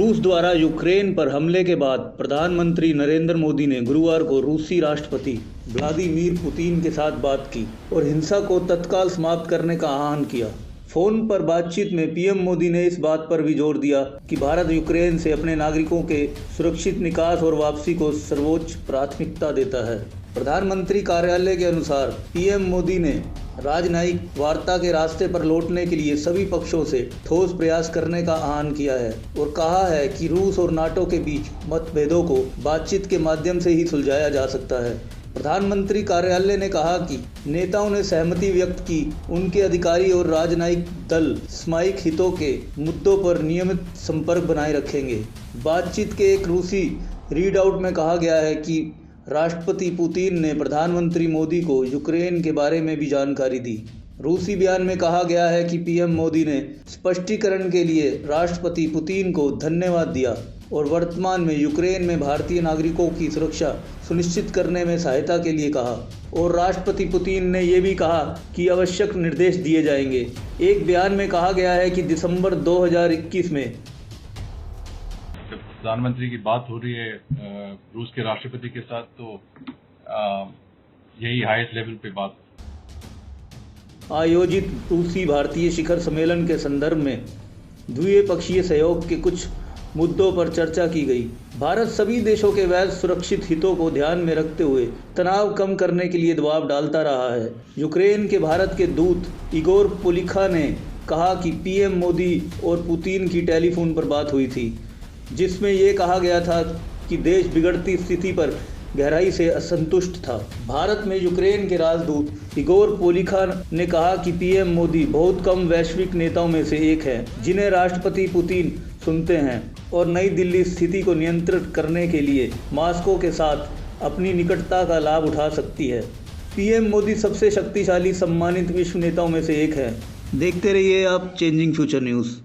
रूस द्वारा यूक्रेन पर हमले के बाद प्रधानमंत्री नरेंद्र मोदी ने गुरुवार को रूसी राष्ट्रपति व्लादिमीर पुतिन के साथ बात की और हिंसा को तत्काल समाप्त करने का आह्वान किया। फोन पर बातचीत में पीएम मोदी ने इस बात पर भी जोर दिया कि भारत यूक्रेन से अपने नागरिकों के सुरक्षित निकास और वापसी को सर्वोच्च प्राथमिकता देता है। प्रधानमंत्री कार्यालय के अनुसार पीएम मोदी ने राजनयिक वार्ता के रास्ते पर लौटने के लिए सभी पक्षों से ठोस प्रयास करने का आह्वान किया है और कहा है कि रूस और नाटो के बीच मतभेदों को बातचीत के माध्यम से ही सुलझाया जा सकता है। प्रधानमंत्री कार्यालय ने कहा कि नेताओं ने सहमति व्यक्त की उनके अधिकारी और राजनयिक दल सामयिक हितों के मुद्दों पर नियमित संपर्क बनाए रखेंगे। बातचीत के एक रूसी रीडआउट में कहा गया है कि राष्ट्रपति पुतिन ने प्रधानमंत्री मोदी को यूक्रेन के बारे में भी जानकारी दी। रूसी बयान में कहा गया है कि पीएम मोदी ने स्पष्टीकरण के लिए राष्ट्रपति पुतिन को धन्यवाद दिया और वर्तमान में यूक्रेन में भारतीय नागरिकों की सुरक्षा सुनिश्चित करने में सहायता के लिए कहा और राष्ट्रपति पुतिन ने यह भी कहा कि आवश्यक निर्देश दिए जाएंगे। एक बयान में कहा गया है कि दिसंबर 2021 में प्रधानमंत्री की बात हो रही है रूस के राष्ट्रपति के साथ, तो यही हाईएस्ट लेवल पे बात आयोजित रूसी भारतीय शिखर सम्मेलन के संदर्भ में द्विपक्षीय सहयोग के कुछ मुद्दों पर चर्चा की गई। भारत सभी देशों के वैध सुरक्षित हितों को ध्यान में रखते हुए तनाव कम करने के लिए दबाव डालता रहा है। यूक्रेन के भारत के दूत इगोर पोलिखा ने कहा कि पीएम मोदी और पुतिन की टेलीफोन पर बात हुई थी, जिसमें ये कहा गया था कि देश बिगड़ती स्थिति पर गहराई से असंतुष्ट था। भारत में यूक्रेन के राजदूत इगोर पोलिखा ने कहा कि पीएम मोदी बहुत कम वैश्विक नेताओं में से एक हैं जिन्हें राष्ट्रपति पुतिन सुनते हैं और नई दिल्ली स्थिति को नियंत्रित करने के लिए मॉस्को के साथ अपनी निकटता का लाभ उठा सकती है। पीएम मोदी सबसे शक्तिशाली सम्मानित विश्व नेताओं में से एक है। देखते रहिए आप चेंजिंग फ्यूचर न्यूज़।